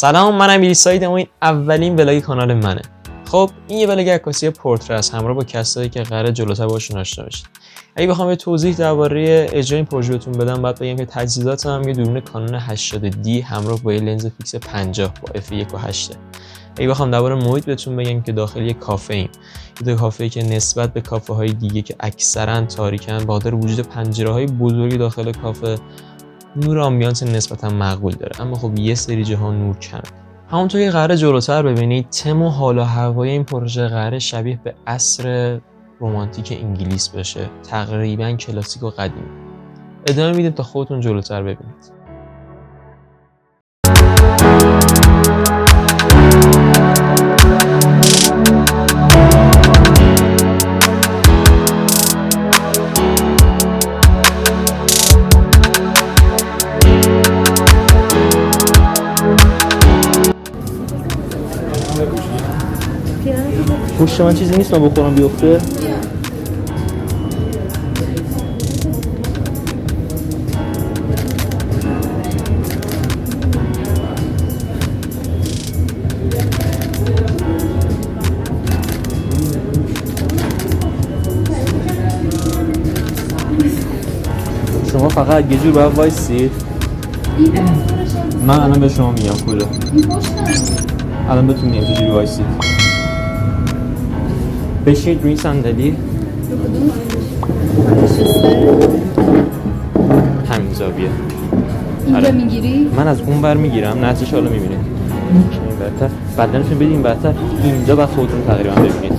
سلام، من امیرihsight و این اولین ولاگ کانال منه. خب این یه ولاگ عکاسی پرتره است همراه با کسایی که قراره جلوتر باشون آشنا بشید. اگه بخوام یه توضیح درباره اجرای این پروژه بهتون بدم، باید بگم که تجهیزاتم یه دوربین کانون 80D همراه با یه لنز فیکس 50 با f1.8. اگه بخوام درباره محیط بهتون بگم که داخل یه کافه ایم. یه کافه‌ای که نسبت به کافه های دیگه که اکثرا تاریکن، به خاطر وجود پنجره‌های بزرگی داخل کافه نور آمبیانس نسبتا مقبول داره، اما خب یه سری جاها نور کمه. همونطور که قراره جلوتر ببینید، تم و حال و هوای این پروژه قراره شبیه به عصر رمانتیک انگلیس بشه، تقریبا کلاسیک و قدیمی. ادامه میدیم تا خودتون جلوتر ببینید. پشت من چیزی نیست من بخورم بیفته. شما فقط یه جور باید وایسید. من الان به شما میگم کجا. الان بهتون میگم چه جوری وایسید. بشینید روی این صندلی. همین زاویه. اینجا میگیری؟ من از اون بر میگیرم، نتیجهش حالا میبینید. این برتر، بدنتون بدین برتر. اینجا بعد خودتون تقریبا ببینید.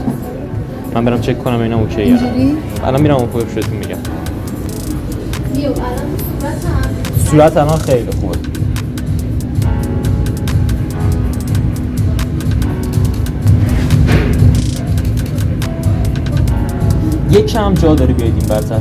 من برم چک کنم اینا اوکیه. اینجوری؟ الان میرم اون پای بهتون میگم. الان صورت الان خیلی خوبه. یک کم جا داری بیاید این برتر.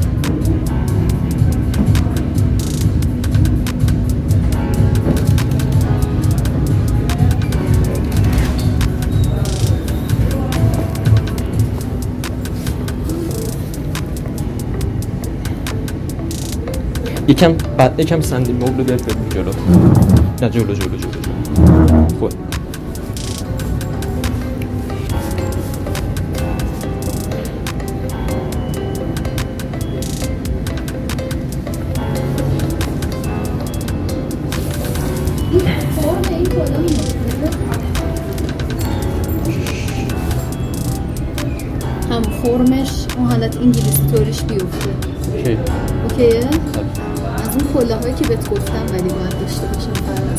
یکم صندلی مبل بیاد جلو. نه جلو. خود هم فرمش اون حالت انگلیسی طوریش بیفته. اوکیه؟ از اون کله هایی که بهت گفتم ولی باید داشته باشم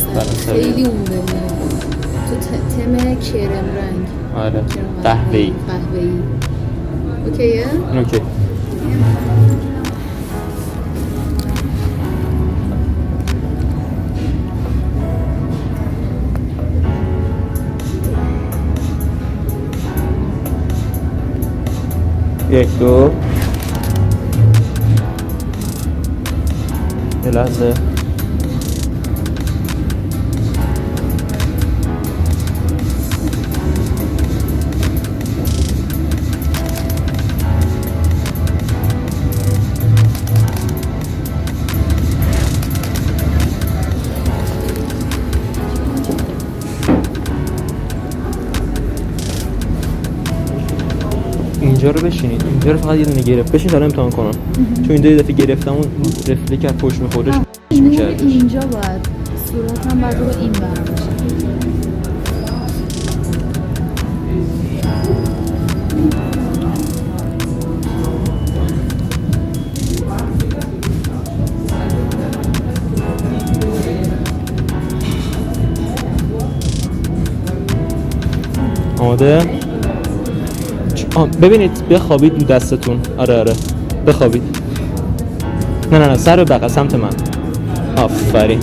فرانسه. خیلی عمده میاد تو تم کرم رنگ. آره قهوه‌ای. اوکیه؟ اوکی. یک دو. یه لحظه. اینجا رو بشینید. اینجا رو فقط یه دونه گرفت. بشین دارم امتحان کنم. چون این دفعه گرفتم اون رفله که پشت می‌خوردش می‌کردش. اینجا باید صورتم باید رو این بر باشه. آماده؟ ببینید بخوابید رو دستتون. آره بخوابید. نه سر به بغل سمت من. آفرین.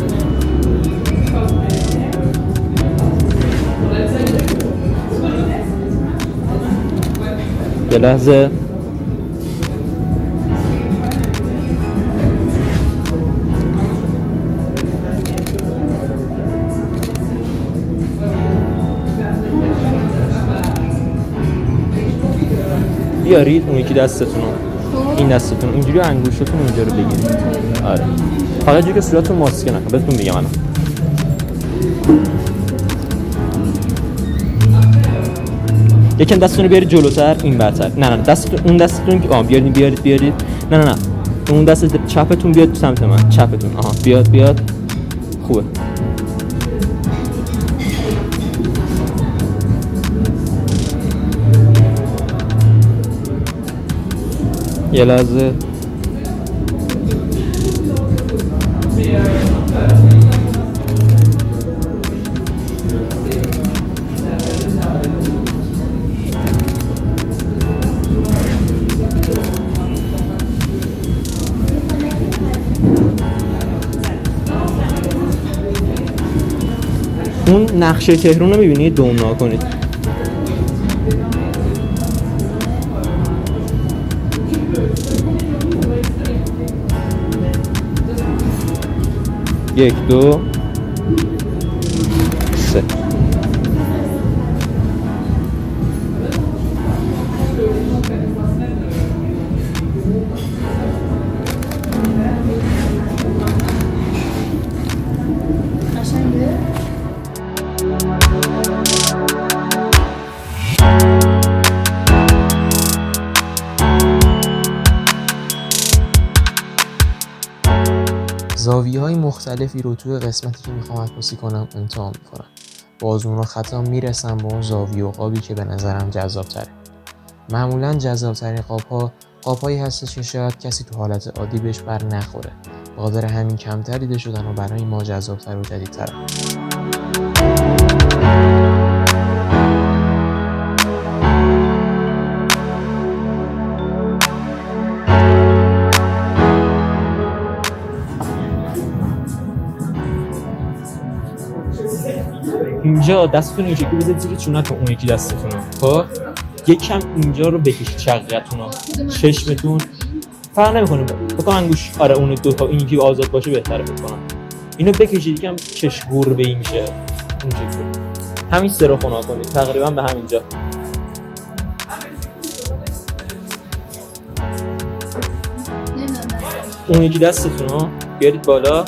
یه لحظه. بیارید اون یکی دستتون رو، این دستتون اینجوری انگوشتون اینجا رو بگیرید. آره فقط جوری که صورتتون ماسک نکنه. بهتون میگم الان یکم دستتون رو بیارید جلوتر، این برتر. نه دستتون، اون دستتون که بیارید. نه اون دست چپتون بیاد سمت من، چپتون. بیاد. خوبه. یه لحظه. اون نقشه تهران رو میبینید؟ دوم نکنید. یک دو سه. زاویه‌های مختلفی رو توی قسمتی که میخوام عکاسی کنم امتحان میکنم. باز اون خطا میرسم به اون زاویه و قابی که به نظرم جذاب‌تره. معمولاً جذاب‌ترین قاب‌هایی هستش که شاید کسی تو حالت عادی بهش بر نخوره. به خاطر همین کمتر دیده شدن و برای ما جذاب‌تر و جدیدتر. اینجا دستتون این شکلی بذارید زیر چونتون، اون یکی دستتون رو خب یکم اینجا رو بکشید، شقیقتون رو، چشمتون فرق نمیکنه بکنم انگوش. آره اون دو تا، این یکی آزاد باشه بهتره بکنم. اینو بکشید یکم چشم گربه‌ای میشه اون شکلی. همین سه رو خنا کنید تقریبا به همینجا. اون یکی دستتون رو بیارید بالا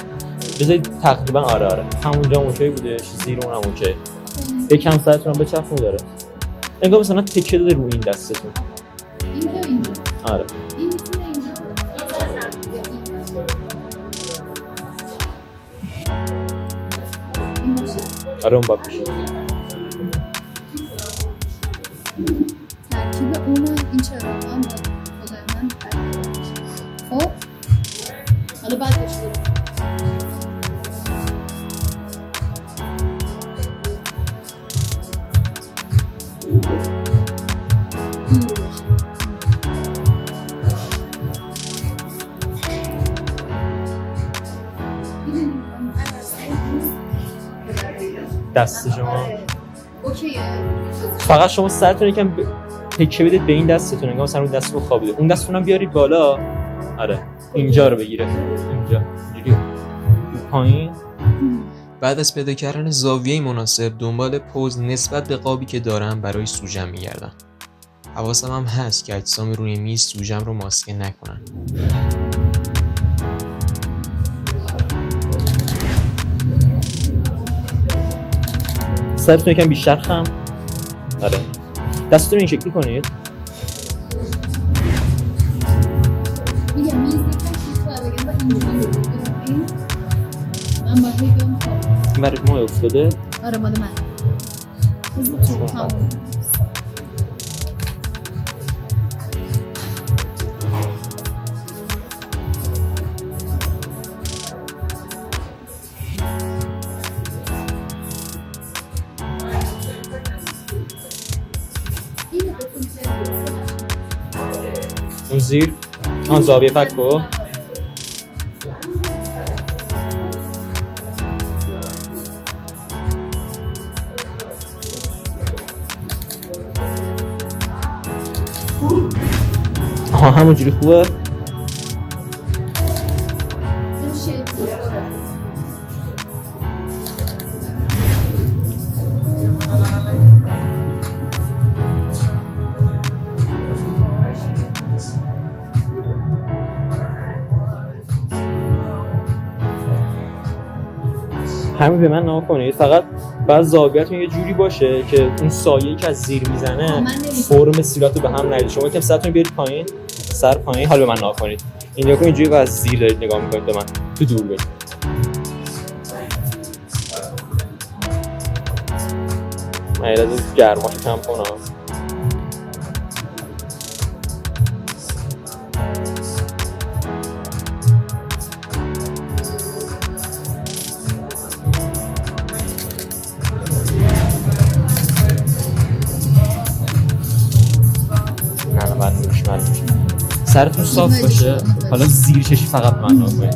بذارید تقریبا آره همونجا اوکی بوده، زیر اون هم اوکی. یکم سرتون رو بچرخون داره. انگار مثلا تکه داده رو این دستتون. اینجا. آره. آره اون باید بشه. ترکیب اون این چرا هم خدای من خب حالا بعد بشه. دست شما اوکیه. فقط شما سرتون یکم تکه بدید به این دستتون، انگار مثلا اون دست رو خوابیده. اون دستتون هم بیارید بالا. آره اینجا رو بگیره، اینجا اینجوری پایین. بعد از پیدا کردن زاویه مناسب دنبال پوز نسبت به قابی که دارم برای سوژم میگردم. حواسم هم هست که اجسام روی میز سوژم رو ماسکه نکنن. سرتون یکم بیشتر خم. آره دستتون این شکلی کنید. میگم میز یکم شیشه بگم با اینجوری من باید بگم این برای ما افتاده. آره مال من اون زیر آن زاویه فکو همون جوری خوبه. همین به من نگاه کنید، فقط بعد زاویه‌تون یه جوری باشه که اون سایه‌ای که از زیر میزنه فرم سیرات رو به هم نریزه. شما یکم سرتون بیارید پایین، سر پایین، حالا به من نگاه کنید. اینجا که اینجوری از زیر دارید نگاه می‌کنید به من تو دوربین. من یه لحظه گرماش کم کنم. سرتون صاف باشه، حالا زیر چشی فقط من نگاه کنید.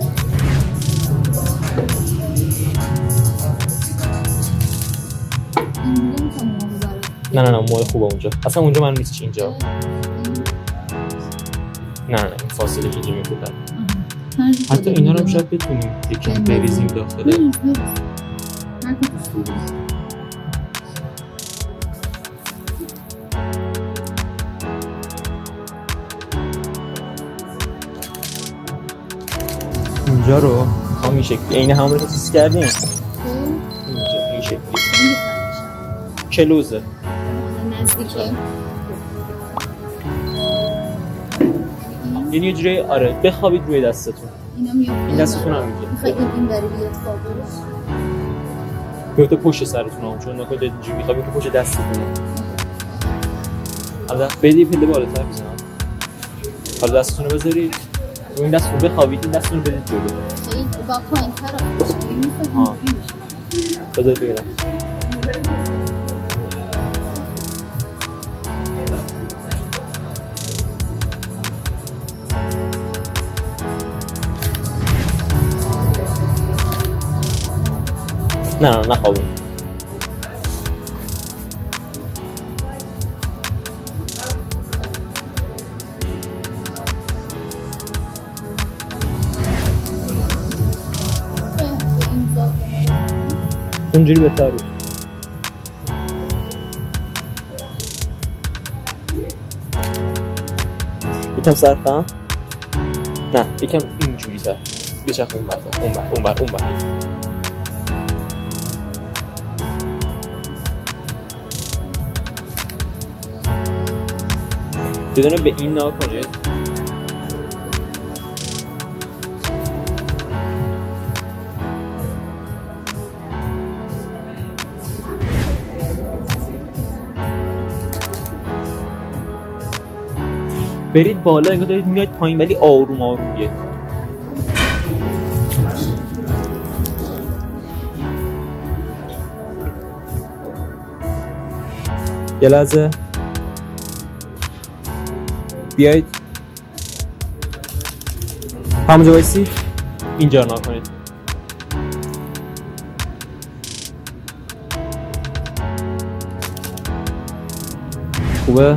نه موه خوبه اونجا، اصلا اونجا من نیست اینجا. نه این فاصله که اینجا میگذاره. حتی اینا رو هم شاید بتونیم یکم بریزیم داخل. اینجا رو همین شکلی عین همون رو تیز کردیم. اینجا این شکلی کلوزه نزدیکه. یعنی یه جوری آره بخوابید روی دستتون. این دستتون هم میگه میخواید این بری بیاد خوابش بیاد پشت سرتون هم، چون نکنید اینجوری میخوابید که پشت دستتون. حالا بدی پله بالاتر بزنم. حالا دستتون رو بذارید این دستتون بخوابید، این دستتون رو بدید جلو. این با پایین تر بذارید بگیرم. نه خوابید. اونجوری بهتر بود. یکم سرخم؟ نه یکم اینجوری تر. بچرخ اون بر بدونه به این نگاه کنید. برید بالا، انگار دارید میاد پایین ولی آروم آروم بیاید. یه لحظه بیایید همونجا بایستید، اینجا رو نگاه کنید. خوبه؟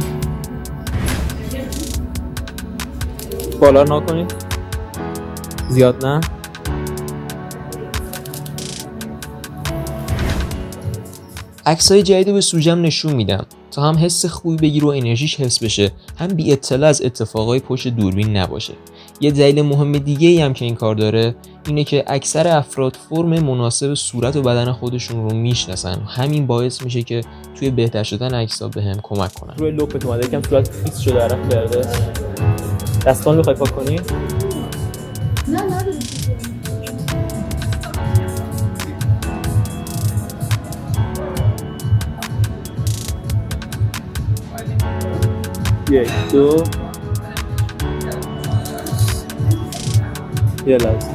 بالا رو نگاه کنید، زیاد نه. عکسای جدید رو به سوژم نشون میدم تا هم حس خوبی بگیره و انرژیش حس بشه، هم بی اطلاع از اتفاقای پشت دوربین نباشه. یه دلیل مهم دیگه ای هم که این کار داره اینه که اکثر افراد فرم مناسب صورت و بدن خودشون رو میشناسن، همین باعث میشه که توی بهتر شدن عکس‌ها بهم کمک کنن. روی لپت اومده یکم صورت فیکس شده، عرق کرده. دستان بخوای پاک کنی؟ نه یک دو یه لحظه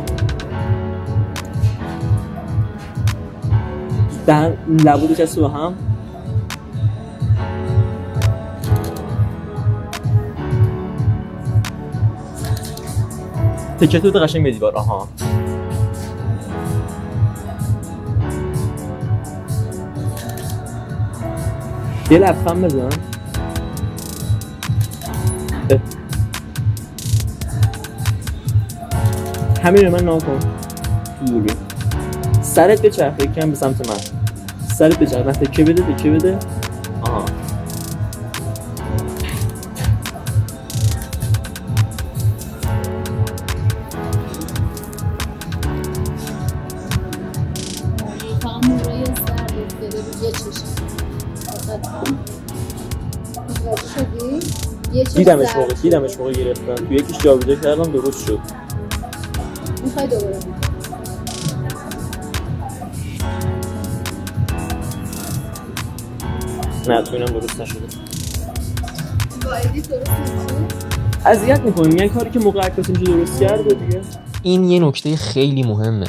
دهن لبودو چسبه به هم. تکتو بده قشنگ به دیوار. آها یه لبخند بزن. همین رو من نگاه کن تو دوربین. سرت بچرخه یکم به سمت من. سرت بچرخه، تکه بده. آها دیدمش موقع گرفتم تو یکیش جابجا کردم درست شد. میخوای دوباره نه تو اینم درست نشده. با ادیت درست نمیشه؟ اذیت میکنیم یعنی کاری که موقع عکاسی میشه درست کرده دیگه. این یه نکته خیلی مهمه.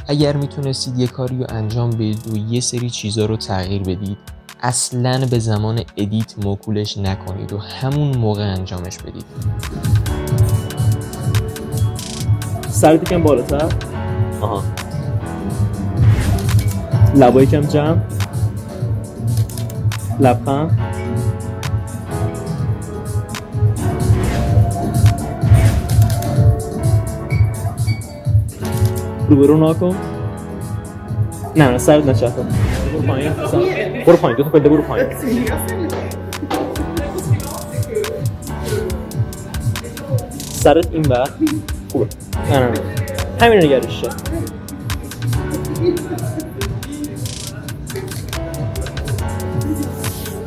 اگر میتونستید یه کاری رو انجام بدید و یه سری چیزا رو تغییر بدید، اصلاً به زمان ادیت موکولش نکنید و همون موقع انجامش بدید. سرت یکم بالاتر. آها. لبا یکم جمع. لبخند. روبرو نکن. نه سرت نچرخون. برو پایین دو تا پله برو پایین. سرت این وقت خوبه. نه همین نگرش شد.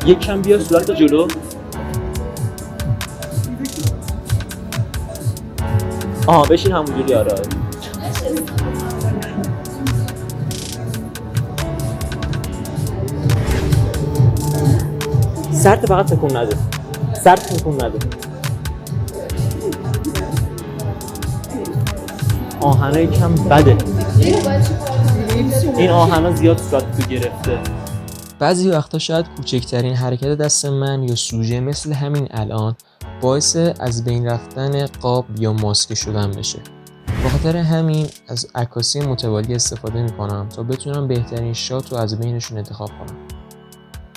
یک کم بیا صورت جلو. آها بشین همونجوری. آره سرت فقط تکون نده. سرت تکون نده. آهنه یکم بده. این آهنه زیاد صورت تو گرفته. بعضی وقتا شاید کوچکترین حرکت دست من یا سوژه مثل همین الان باعث از بین رفتن قاب یا ماسک شدن بشه. به خاطر همین از عکاسی متوالی استفاده میکنم تا بتونم بهترین شات رو از بینشون انتخاب کنم.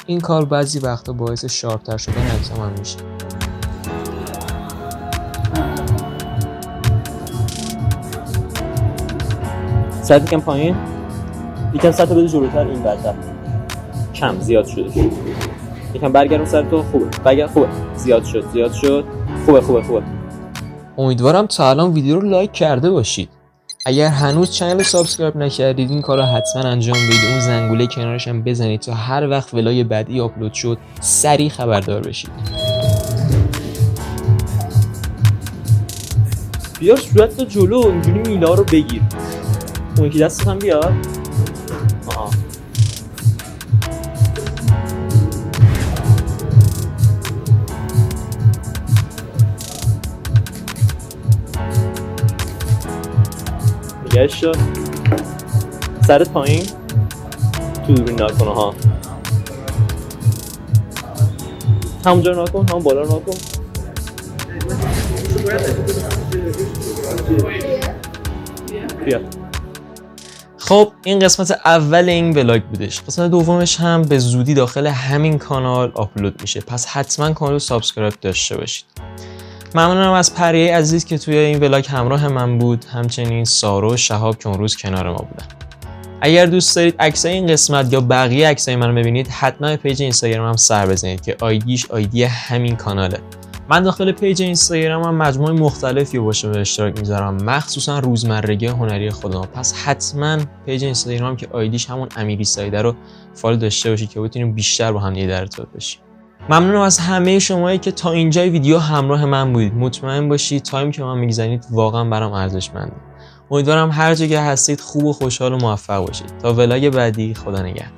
این کار بعضی وقتا باعث شارپ‌تر شدن عکسام هم میشه. سرت یکم پایین. یکم سرت بده جلوتر. این برتر کم زیاد شده. یکم برگردون سرتو. خوبه برگرد. خوبه زیاد شد. خوبه. امیدوارم تا الان ویدیو رو لایک کرده باشید. اگر هنوز چنل رو سابسکرایب نکردید این کار رو حتما انجام بدید. اون زنگوله کنارش هم بزنید تا هر وقت ولاگ بعدی آپلود شد سریع خبردار بشید. بیار صورت جلو اینجوری میلا رو بگیر. اون یکی دستت هم بیار. آها نگهش شد. سرت پایین. تو دوربین نکن. ها همونجا نکن. همون بالا نکن. بیا. خب این قسمت اول این ولاگ بودش. قسمت دومش هم به زودی داخل همین کانال آپلود میشه. پس حتما کانال رو سابسکرایب داشته باشید. ممنونم از پریه عزیز که توی این ولاگ همراه من بود. همچنین سارو و شهاب که اون روز کنار ما بودن. اگر دوست دارید عکسای این قسمت یا بقیه عکسای منو ببینید حتما پیج اینستاگرامم سر بزنید که آیدیش آیدی همین کاناله. من داخل پیج اینستاگرامم مجموعه مختلفی باشه به اشتراک میذارم، مخصوصا روزمرگی هنری خودم. پس حتما پیج اینستاگرام که آیدیش همون امیرihsight رو فالو داشته باشید که بتونیم بیشتر با هم دیگه در ارتباط باشیم. ممنونم از همه شمایی که تا اینجای ویدیو همراه من بودید. مطمئن باشید تایمی که من میگذرونید واقعا برام ارزشمنده. امیدوارم هر جا که هستید خوب و خوشحال و موفق باشید. تا ولاگ بعدی، خدا نگهدار.